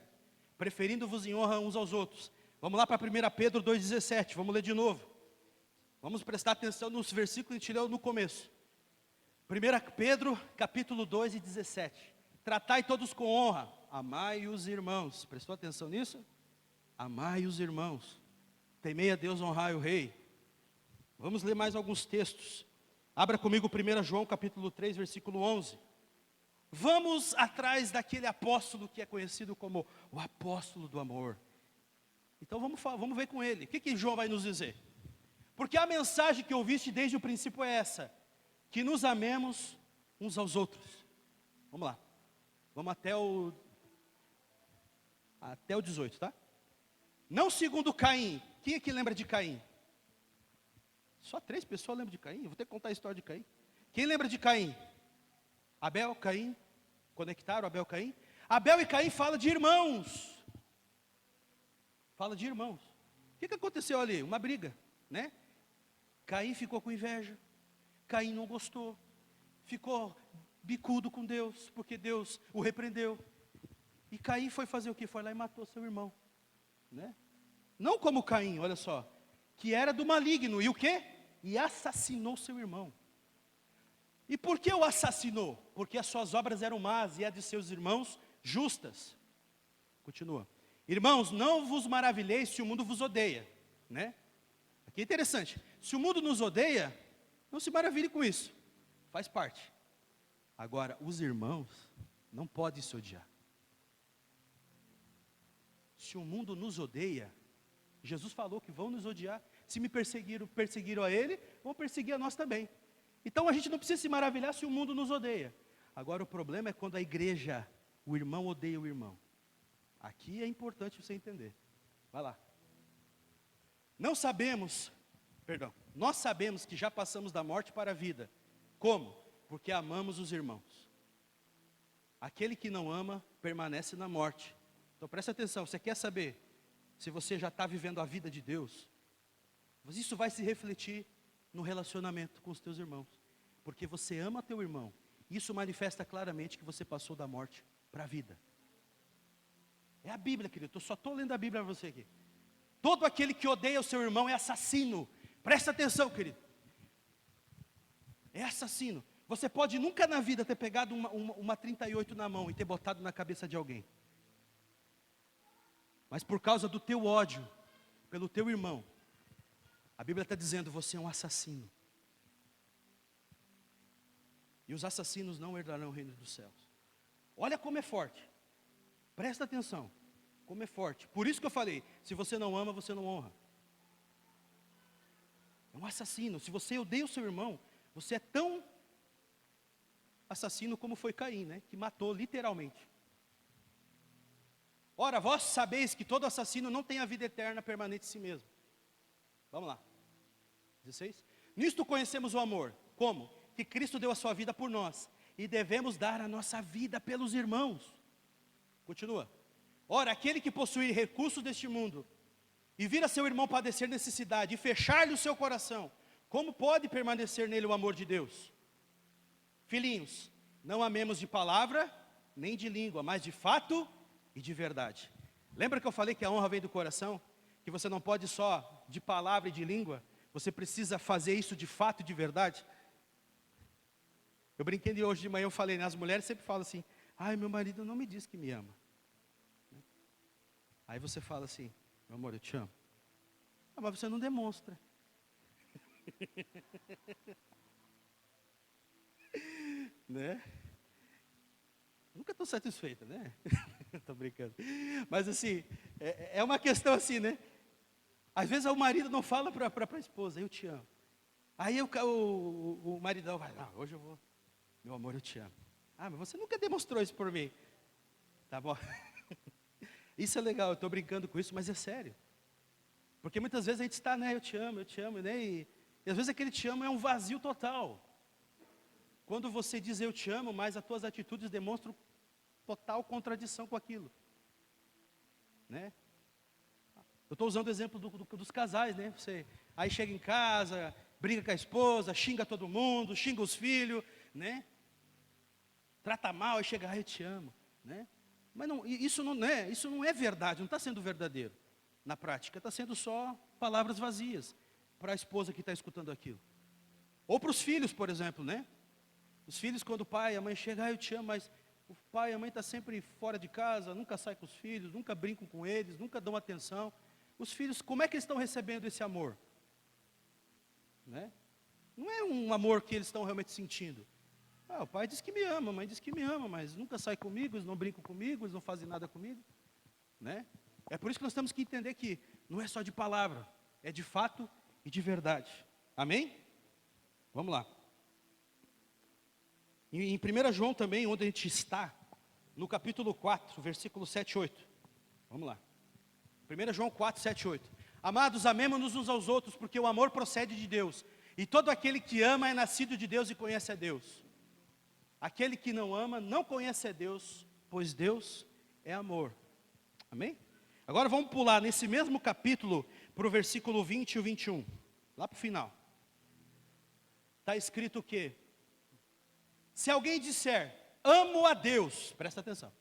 preferindo-vos em honra uns aos outros. Vamos lá para 1 Pedro 2,17, vamos ler de novo. Vamos prestar atenção nos versículos que a gente leu no começo. 1 Pedro, capítulo 2:17. Tratai todos com honra, amai os irmãos. Prestou atenção nisso? Amai os irmãos. Temei a Deus, honrai o rei. Vamos ler mais alguns textos. Abra comigo 1 João, capítulo 3, versículo 11. Vamos atrás daquele apóstolo que é conhecido como o apóstolo do amor. Então vamos ver com ele. O que João vai nos dizer? Porque a mensagem que ouviste desde o princípio é essa, que nos amemos uns aos outros. Vamos lá. Vamos até o 18, tá? Não segundo Caim. Quem é que lembra de Caim? Só 3 pessoas lembram de Caim? Eu vou ter que contar a história de Caim. Quem lembra de Caim? Abel, Caim. Conectaram Abel, Caim? Abel e Caim falam de irmãos. Fala de irmãos. O que aconteceu ali? Uma briga, né? Caim ficou com inveja. Caim não gostou. Ficou bicudo com Deus, porque Deus o repreendeu. E Caim foi fazer o quê? Foi lá e matou seu irmão, né? Não como Caim, olha só, que era do maligno, e o quê? E assassinou seu irmão. E por que o assassinou? Porque as suas obras eram más e a de seus irmãos justas. Continua. Irmãos, não vos maravilheis se o mundo vos odeia, né? Aqui é interessante. Se o mundo nos odeia, não se maravilhe com isso. Faz parte. Agora, os irmãos não podem se odiar. Se o mundo nos odeia, Jesus falou que vão nos odiar. Se me perseguiram a ele, vão perseguir a nós também. Então a gente não precisa se maravilhar se o mundo nos odeia. Agora o problema é quando a igreja, o irmão odeia o irmão. Aqui é importante você entender. Vai lá. Nós sabemos que já passamos da morte para a vida. Como? Porque amamos os irmãos. Aquele que não ama, permanece na morte. Então presta atenção, você quer saber se você já está vivendo a vida de Deus? Isso vai se refletir no relacionamento com os teus irmãos. Porque você ama teu irmão. Isso manifesta claramente que você passou da morte para a vida. É a Bíblia, querido, eu só estou lendo a Bíblia para você aqui. Todo aquele que odeia o seu irmão é assassino. Presta atenção, querido. É assassino. Você pode nunca na vida ter pegado uma 38 na mão e ter botado na cabeça de alguém. Mas por causa do teu ódio pelo teu irmão, a Bíblia está dizendo, você é um assassino. E os assassinos não herdarão o reino dos céus. Olha como é forte. Presta atenção, como é forte. Por isso que eu falei, se você não ama, você não honra. É um assassino. Se você odeia o seu irmão, você é tão assassino como foi Caim, né? Que matou literalmente. Ora, vós sabeis que todo assassino não tem a vida eterna permanente em si mesmo. Vamos lá. 16. Nisto conhecemos o amor. Como? Que Cristo deu a sua vida por nós. E devemos dar a nossa vida pelos irmãos. Continua. Ora, aquele que possui recursos deste mundo, e vir a seu irmão padecer necessidade, e fechar-lhe o seu coração, como pode permanecer nele o amor de Deus? Filhinhos, não amemos de palavra, nem de língua, mas de fato e de verdade. Lembra que eu falei que a honra vem do coração? Que você não pode só de palavra e de língua, você precisa fazer isso de fato e de verdade? Eu brinquei de hoje de manhã, eu falei, né, as mulheres sempre falam assim, ai, meu marido não me diz que me ama. Aí você fala assim, meu amor, eu te amo. Ah, mas você não demonstra. Né? Nunca estou satisfeita, né? Estou brincando. Mas assim, é uma questão assim, né? Às vezes o marido não fala para a esposa, eu te amo. Aí o maridão vai, não, hoje eu vou, meu amor, eu te amo. Ah, mas você nunca demonstrou isso por mim. Tá bom. Isso é legal, eu estou brincando com isso, mas é sério. Porque muitas vezes a gente está, né, eu te amo, né? E às vezes aquele te amo é um vazio total. Quando você diz eu te amo, mas as tuas atitudes demonstram total contradição com aquilo. Né? Eu estou usando o exemplo dos casais, né? Você aí chega em casa, briga com a esposa, xinga todo mundo, xinga os filhos, né? Trata mal, aí chega, eu te amo, né? Mas não, isso não é verdade, não está sendo verdadeiro. Na prática, está sendo só palavras vazias para a esposa que está escutando aquilo. Ou para os filhos, por exemplo, né? Os filhos, quando o pai e a mãe chegam, eu te amo, mas o pai e a mãe estão sempre fora de casa, nunca saem com os filhos, nunca brincam com eles, nunca dão atenção. Os filhos, como é que eles estão recebendo esse amor? Né? Não é um amor que eles estão realmente sentindo. Ah, o pai diz que me ama, a mãe diz que me ama, mas nunca sai comigo, eles não brincam comigo, eles não fazem nada comigo. Né? É por isso que nós temos que entender que não é só de palavra, é de fato e de verdade. Amém? Vamos lá. Em 1 João também, onde a gente está, no capítulo 4, versículo 7 e 8. Vamos lá. 1 João 4, 7 e 8. Amados, amemo-nos uns aos outros, porque o amor procede de Deus. E todo aquele que ama é nascido de Deus e conhece a Deus. Aquele que não ama não conhece a Deus, pois Deus é amor. Amém? Agora vamos pular nesse mesmo capítulo para o versículo 20 e o 21. Lá para o final. Está escrito o quê? Se alguém disser, amo a Deus, presta atenção,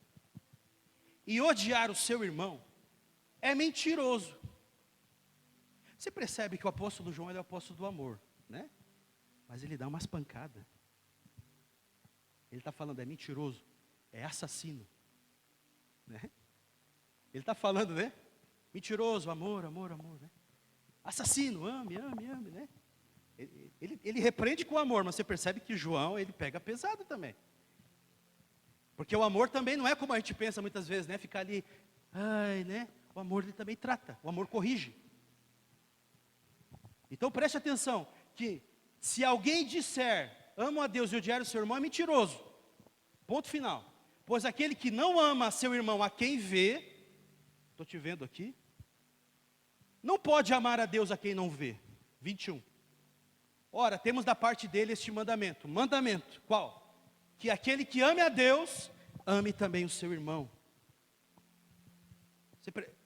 e odiar o seu irmão, é mentiroso. Você percebe que o apóstolo João é o apóstolo do amor, né? Mas ele dá umas pancadas. Ele está falando, é mentiroso, é assassino. Né? Ele está falando, né? Mentiroso, amor, né? Assassino, ame, né? Ele repreende com amor, mas você percebe que João, ele pega pesado também. Porque o amor também não é como a gente pensa muitas vezes, né? Ficar ali, ai, né? O amor ele também trata, o amor corrige. Então preste atenção, que se alguém disser, amo a Deus e odiar o seu irmão, é mentiroso. Ponto final. Pois aquele que não ama seu irmão a quem vê, estou te vendo aqui, não pode amar a Deus a quem não vê. 21. Ora, temos da parte dele este mandamento. Mandamento, qual? Que aquele que ame a Deus, ame também o seu irmão.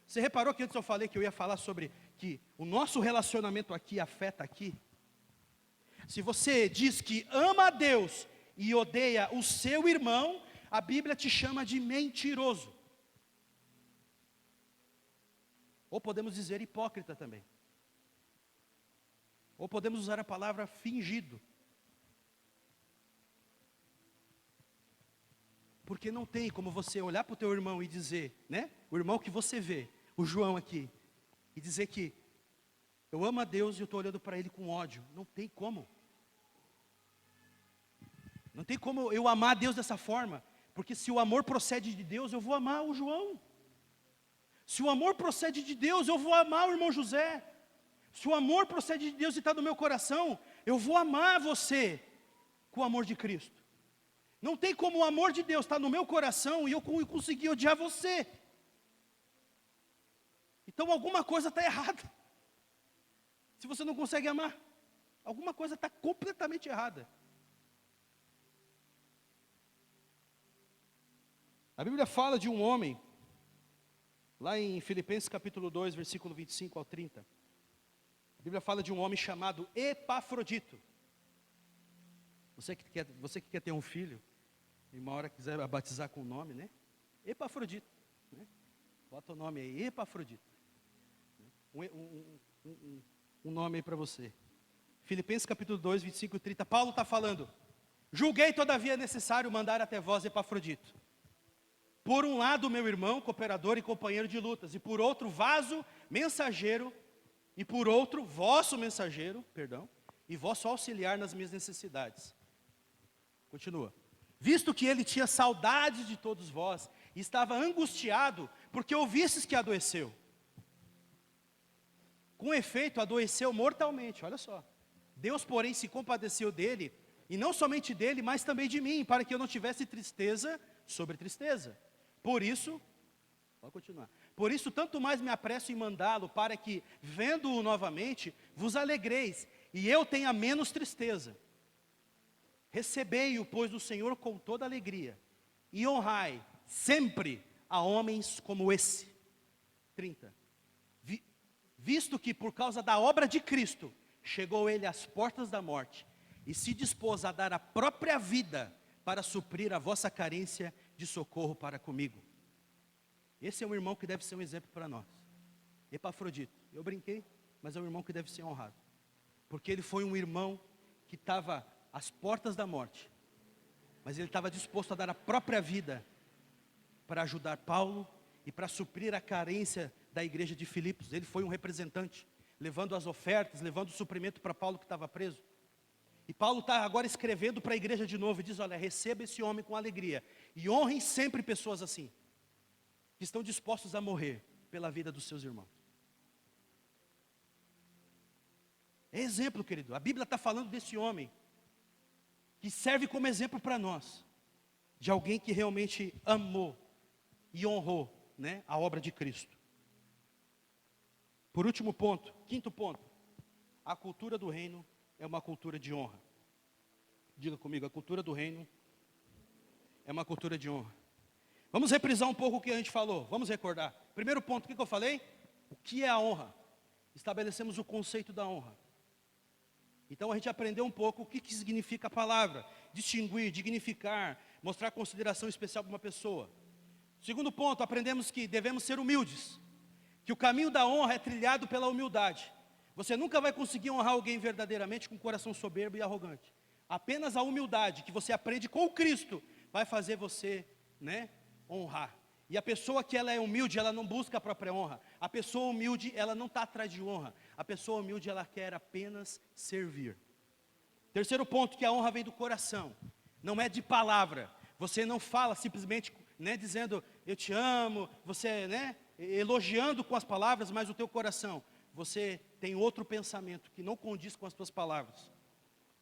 Você reparou que antes eu falei que eu ia falar sobre que o nosso relacionamento aqui afeta aqui? Se você diz que ama a Deus e odeia o seu irmão, a Bíblia te chama de mentiroso. Ou podemos dizer hipócrita também. Ou podemos usar a palavra fingido. Porque não tem como você olhar para o teu irmão e dizer, né? O irmão que você vê, o João aqui, e dizer que eu amo a Deus e eu estou olhando para ele com ódio. Não tem como. Não tem como eu amar a Deus dessa forma. Porque se o amor procede de Deus, eu vou amar o João. Se o amor procede de Deus, eu vou amar o irmão José. Se o amor procede de Deus e está no meu coração, eu vou amar você com o amor de Cristo. Não tem como o amor de Deus estar no meu coração e eu conseguir odiar você. Então alguma coisa está errada. Se você não consegue amar, alguma coisa está completamente errada. A Bíblia fala de um homem, lá em Filipenses capítulo 2, versículo 25 ao 30. A Bíblia fala de um homem chamado Epafrodito. Você que quer ter um filho, e uma hora quiser batizar com o nome, né? Epafrodito. Né? Bota o nome aí, Epafrodito. Um nome aí para você. Filipenses capítulo 2, 25 e 30. Paulo está falando: julguei todavia necessário mandar até vós Epafrodito. Por um lado, meu irmão, cooperador e companheiro de lutas, e por outro, vaso, mensageiro, e por outro, vosso mensageiro, e vosso auxiliar nas minhas necessidades. Continua. Visto que ele tinha saudade de todos vós, e estava angustiado, porque ouvistes que adoeceu. Com efeito, adoeceu mortalmente, olha só. Deus, porém, se compadeceu dele, e não somente dele, mas também de mim, para que eu não tivesse tristeza sobre tristeza. Por isso, pode continuar. Por isso, tanto mais me apresso em mandá-lo, para que, vendo-o novamente, vos alegreis, e eu tenha menos tristeza. Recebei-o, pois, do Senhor com toda alegria, e honrai sempre a homens como esse. 30. Visto que por causa da obra de Cristo, chegou ele às portas da morte, e se dispôs a dar a própria vida, para suprir a vossa carência de socorro para comigo. Esse é um irmão que deve ser um exemplo para nós. Epafrodito, eu brinquei, mas é um irmão que deve ser honrado. Porque ele foi um irmão que estava às portas da morte, mas ele estava disposto a dar a própria vida para ajudar Paulo e para suprir a carência da igreja de Filipos. Ele foi um representante, levando as ofertas, levando o suprimento para Paulo que estava preso. E Paulo está agora escrevendo para a igreja de novo e diz: olha, receba esse homem com alegria e honrem sempre pessoas assim, que estão dispostos a morrer pela vida dos seus irmãos. É exemplo, querido. A Bíblia está falando desse homem que serve como exemplo para nós, de alguém que realmente amou e honrou, né, a obra de Cristo. Por último ponto, quinto ponto, a cultura do reino é uma cultura de honra. Diga comigo, a cultura do reino é uma cultura de honra. Vamos reprisar um pouco o que a gente falou, vamos recordar. Primeiro ponto, o que eu falei? O que é a honra? Estabelecemos o conceito da honra. Então a gente aprendeu um pouco o que significa a palavra: distinguir, dignificar, mostrar consideração especial para uma pessoa. Segundo ponto, aprendemos que devemos ser humildes, que o caminho da honra é trilhado pela humildade. Você nunca vai conseguir honrar alguém verdadeiramente com um coração soberbo e arrogante. Apenas a humildade que você aprende com Cristo vai fazer você, né, honrar. E a pessoa que ela é humilde, ela não busca a própria honra. A pessoa humilde, ela não está atrás de honra. A pessoa humilde, ela quer apenas servir. Terceiro ponto, que a honra vem do coração. Não é de palavra. Você não fala simplesmente, né, dizendo eu te amo, você, né, elogiando com as palavras, mas o teu coração, você tem outro pensamento que não condiz com as tuas palavras.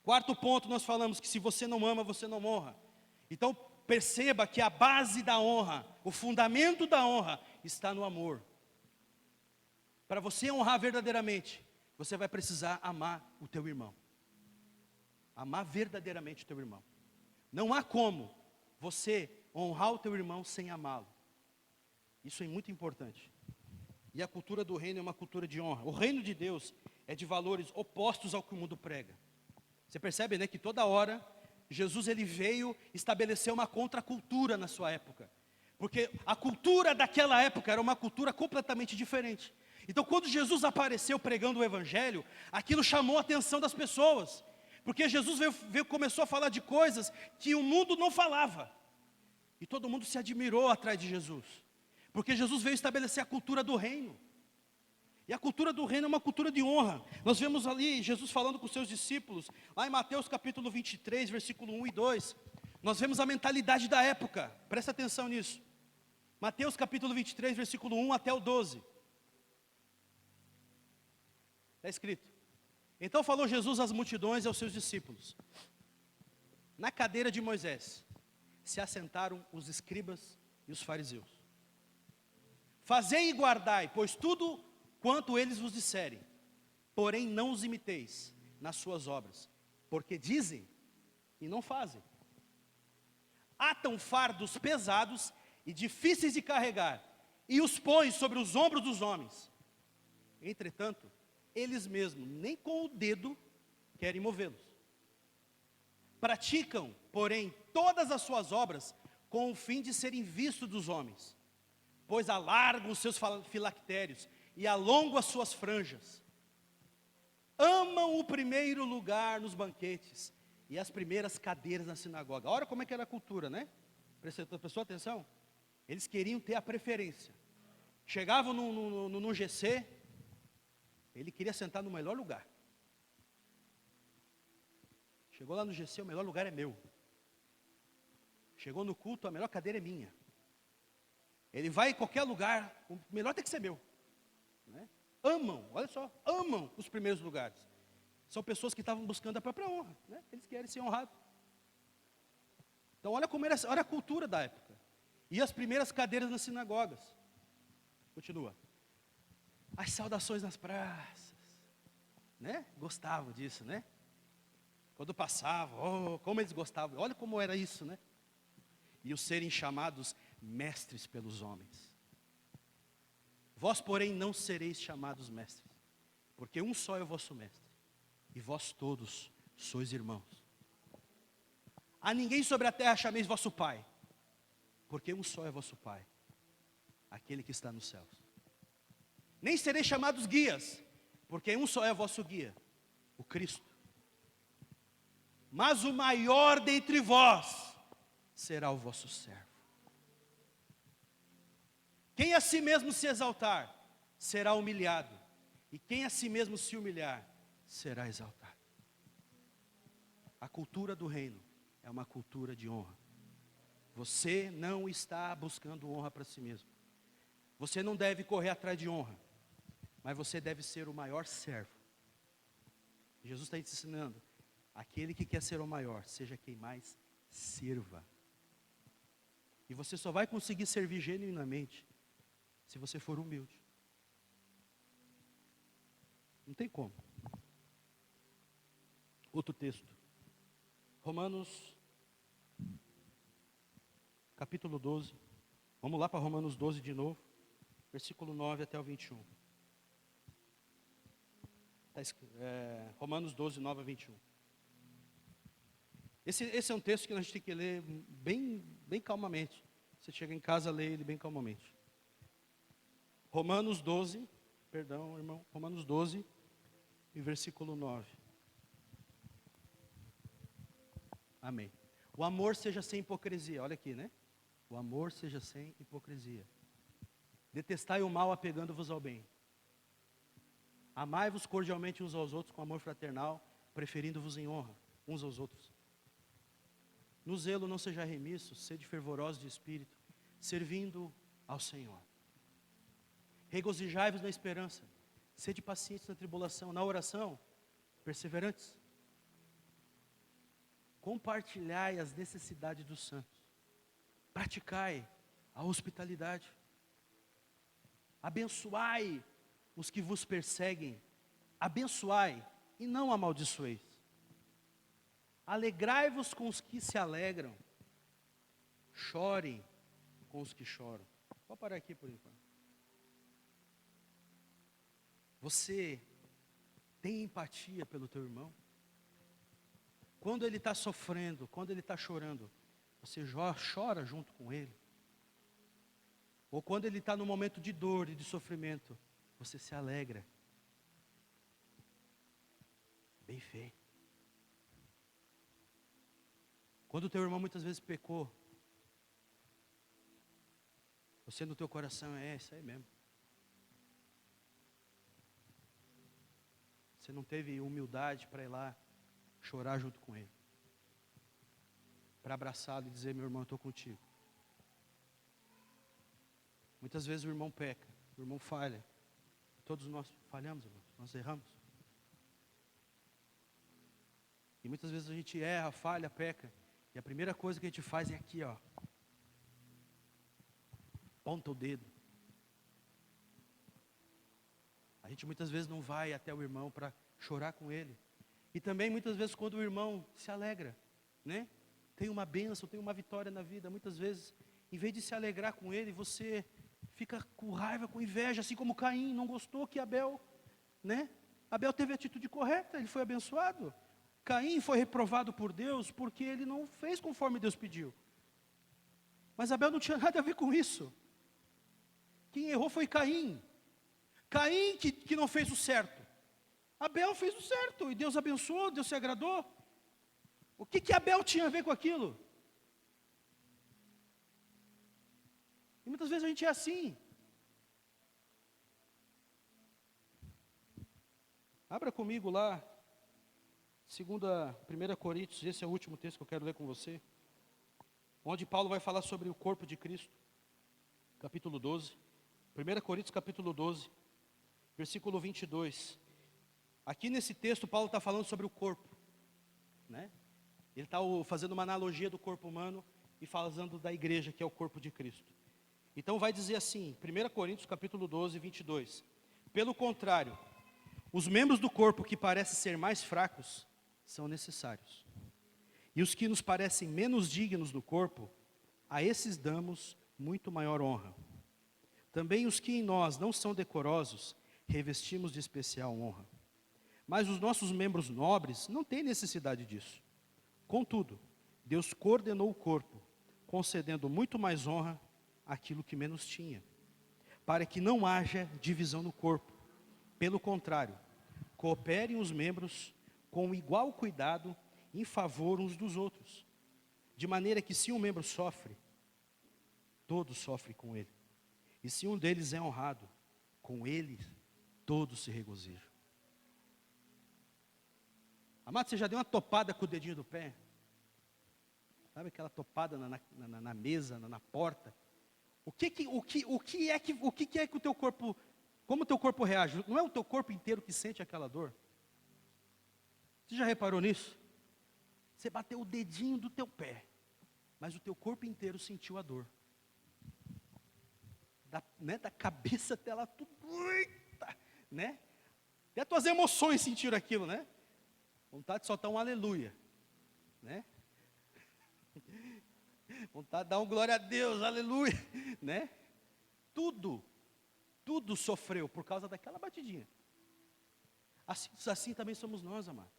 Quarto ponto, nós falamos que se você não ama, você não honra. Então, perceba que a base da honra, o fundamento da honra, está no amor. Para você honrar verdadeiramente, você vai precisar amar o teu irmão. Amar verdadeiramente o teu irmão. Não há como você honrar o teu irmão sem amá-lo. Isso é muito importante. E a cultura do reino é uma cultura de honra. O reino de Deus é de valores opostos ao que o mundo prega. Você percebe, né, que toda hora Jesus ele veio estabelecer uma contracultura na sua época. Porque a cultura daquela época era uma cultura completamente diferente. Então quando Jesus apareceu pregando o evangelho, aquilo chamou a atenção das pessoas. Porque Jesus começou a falar de coisas que o mundo não falava. E todo mundo se admirou atrás de Jesus. Porque Jesus veio estabelecer a cultura do reino. E a cultura do reino é uma cultura de honra. Nós vemos ali Jesus falando com os seus discípulos, lá em Mateus capítulo 23, versículo 1 e 2. Nós vemos a mentalidade da época, presta atenção nisso. Mateus capítulo 23, versículo 1 até o 12. Está escrito: então falou Jesus às multidões e aos seus discípulos: na cadeira de Moisés se assentaram os escribas e os fariseus. Fazei e guardai, pois tudo quanto eles vos disserem, porém não os imiteis nas suas obras, porque dizem e não fazem. Atam fardos pesados e difíceis de carregar, e os põem sobre os ombros dos homens. Entretanto, eles mesmos, nem com o dedo, querem movê-los. Praticam, porém, todas as suas obras com o fim de serem vistos dos homens, pois alargam os seus filactérios e alongam as suas franjas. Amam o primeiro lugar nos banquetes e as primeiras cadeiras na sinagoga. Olha como é que era a cultura, né? Prestou atenção? Eles queriam ter a preferência. Chegavam no GC, ele queria sentar no melhor lugar. Chegou lá no GC, o melhor lugar é meu. Chegou no culto, a melhor cadeira é minha. Ele vai em qualquer lugar, o melhor tem que ser meu. Né? Amam, olha só, amam os primeiros lugares. São pessoas que estavam buscando a própria honra, né? Eles querem ser honrados. Então olha como era, olha a cultura da época. E as primeiras cadeiras nas sinagogas. Continua. As saudações nas praças, né? Gostavam disso, né? Quando passavam, oh, como eles gostavam. Olha como era isso, né? E os serem chamados mestres pelos homens. Vós, porém, não sereis chamados mestres, porque um só é o vosso mestre, e vós todos sois irmãos. A ninguém sobre a terra chameis vosso pai, porque um só é vosso pai, aquele que está nos céus. Nem sereis chamados guias, porque um só é vosso guia, o Cristo. Mas o maior dentre vós será o vosso servo. Quem a si mesmo se exaltar, será humilhado. E quem a si mesmo se humilhar, será exaltado. A cultura do reino é uma cultura de honra. Você não está buscando honra para si mesmo. Você não deve correr atrás de honra. Mas você deve ser o maior servo. Jesus está te ensinando. Aquele que quer ser o maior, seja quem mais sirva. E você só vai conseguir servir genuinamente se você for humilde. Não tem como. Outro texto. Romanos, capítulo 12. Vamos lá para Romanos 12 de novo. Versículo 9 até o 21. Romanos 12, 9 a 21. Esse é um texto que a gente tem que ler bem calmamente. Você chega em casa, lê ele bem calmamente. Romanos 12, perdão, irmão. Romanos 12, e versículo 9. Amém. O amor seja sem hipocrisia. Olha aqui, né? O amor seja sem hipocrisia. Detestai o mal, apegando-vos ao bem. Amai-vos cordialmente uns aos outros com amor fraternal, preferindo-vos em honra uns aos outros. No zelo não seja remisso, sede fervorosos de espírito, servindo ao Senhor. Regozijai-vos na esperança, sede pacientes na tribulação, na oração, perseverantes. Compartilhai as necessidades dos santos. Praticai a hospitalidade. Abençoai os que vos perseguem. Abençoai e não amaldiçoeis. Alegrai-vos com os que se alegram. Chorem com os que choram. Vou parar aqui por enquanto. Você tem empatia pelo teu irmão? Quando ele está sofrendo, quando ele está chorando, você chora junto com ele? Ou quando ele está no momento de dor e de sofrimento, você se alegra? Bem feito. Quando o teu irmão muitas vezes pecou, você no teu coração isso aí mesmo. Você não teve humildade para ir lá chorar junto com ele. Para abraçá-lo e dizer, meu irmão, eu estou contigo. Muitas vezes o irmão peca, o irmão falha. Todos nós falhamos, irmãos, nós erramos. E muitas vezes a gente erra, falha, peca. E a primeira coisa que a gente faz é aqui, ó. Ponta o dedo. A gente muitas vezes não vai até o irmão para chorar com ele. E também muitas vezes quando o irmão se alegra, né? Tem uma bênção, tem uma vitória na vida. Muitas vezes, em vez de se alegrar com ele, você fica com raiva, com inveja, assim como Caim não gostou que Abel, né? Abel teve a atitude correta, ele foi abençoado. Caim foi reprovado por Deus porque ele não fez conforme Deus pediu. Mas Abel não tinha nada a ver com isso. Quem errou foi Caim. Caim que não fez o certo. Abel fez o certo e Deus abençoou, Deus se agradou. O que Abel tinha a ver com aquilo? E muitas vezes a gente é assim. Abra comigo lá, 1 Coríntios, esse é o último texto que eu quero ler com você. Onde Paulo vai falar sobre o corpo de Cristo. Capítulo 12. 1 Coríntios capítulo 12, versículo 22. Aqui nesse texto Paulo está falando sobre o corpo, né? Ele está fazendo uma analogia do corpo humano e falando da igreja, que é o corpo de Cristo. Então vai dizer assim, 1 Coríntios capítulo 12, 22. Pelo contrário, os membros do corpo que parecem ser mais fracos são necessários. E os que nos parecem menos dignos do corpo, a esses damos muito maior honra. Também os que em nós não são decorosos, revestimos de especial honra. Mas os nossos membros nobres não têm necessidade disso. Contudo, Deus coordenou o corpo, concedendo muito mais honra àquilo que menos tinha, para que não haja divisão no corpo. Pelo contrário, cooperem os membros com igual cuidado em favor uns dos outros, de maneira que se um membro sofre, todos sofrem com ele. E se um deles é honrado, com ele todos se regozijam. Amado, você já deu uma topada com o dedinho do pé? Sabe aquela topada na mesa, na porta? O que é que o teu corpo, como o teu corpo reage? Não é o teu corpo inteiro que sente aquela dor? Você já reparou nisso? Você bateu o dedinho do teu pé, mas o teu corpo inteiro sentiu a dor. Da cabeça até lá, tudo, né? Até as tuas emoções sentiram aquilo, né? Vontade de soltar um aleluia, né? Vontade de dar um glória a Deus, aleluia, né? Tudo sofreu por causa daquela batidinha. Assim também somos nós, amados.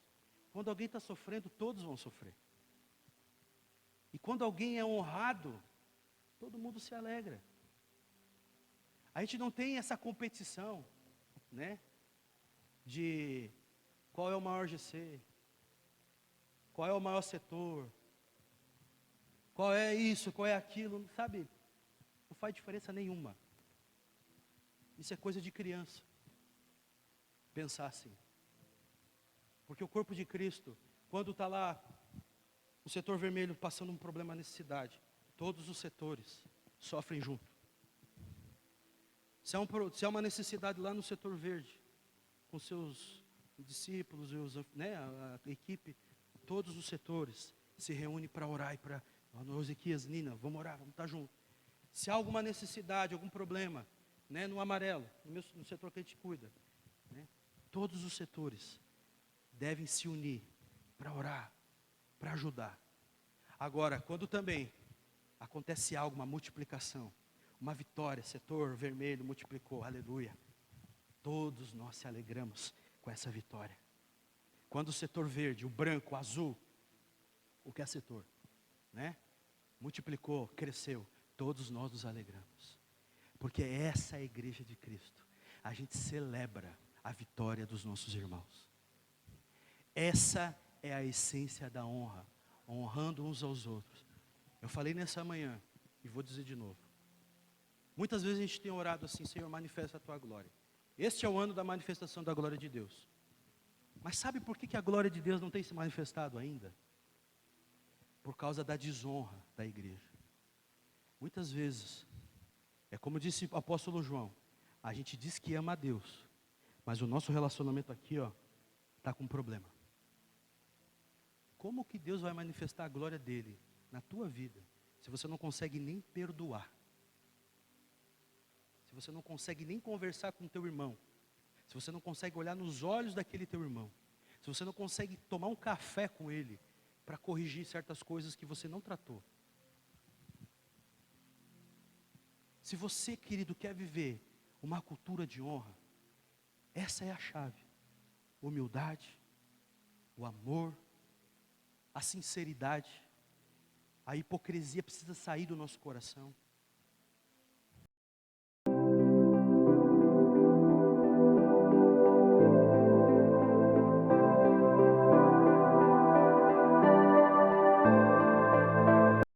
Quando alguém está sofrendo, todos vão sofrer. E quando alguém é honrado, todo mundo se alegra. A gente não tem essa competição, né? De qual é o maior GC, qual é o maior setor, qual é isso, qual é aquilo, sabe? Não faz diferença nenhuma. Isso é coisa de criança, pensar assim. Porque o corpo de Cristo, quando está lá, o setor vermelho passando um problema, necessidade, todos os setores sofrem junto. Se há uma necessidade lá no setor verde, com seus discípulos, né, a equipe, todos os setores se reúnem para orar e para, Ezequias, Nina, vamos orar, vamos estar juntos. Se há alguma necessidade, algum problema, né, no amarelo, no setor que a gente cuida, né, todos os setores devem se unir para orar, para ajudar. Agora, quando também acontece algo, uma multiplicação, uma vitória, setor vermelho multiplicou, aleluia. Todos nós se alegramos com essa vitória. Quando o setor verde, o branco, o azul, o que é setor, né? Multiplicou, cresceu, todos nós nos alegramos. Porque essa é a igreja de Cristo. A gente celebra a vitória dos nossos irmãos. Essa é a essência da honra, honrando uns aos outros. Eu falei nessa manhã, e vou dizer de novo. Muitas vezes a gente tem orado assim, Senhor, manifesta a tua glória. Este é o ano da manifestação da glória de Deus. Mas sabe por que a glória de Deus não tem se manifestado ainda? Por causa da desonra da igreja. Muitas vezes, é como disse o apóstolo João, a gente diz que ama a Deus, mas o nosso relacionamento aqui, está com problema. como que Deus vai manifestar a glória dele na tua vida, se você não consegue nem perdoar? Se você não consegue nem conversar com o teu irmão? Se você não consegue olhar nos olhos daquele teu irmão? Se você não consegue tomar um café com ele para corrigir certas coisas que você não tratou? Se você, querido, quer viver uma cultura de honra, essa é a chave. Humildade, o amor, a sinceridade, a hipocrisia precisa sair do nosso coração.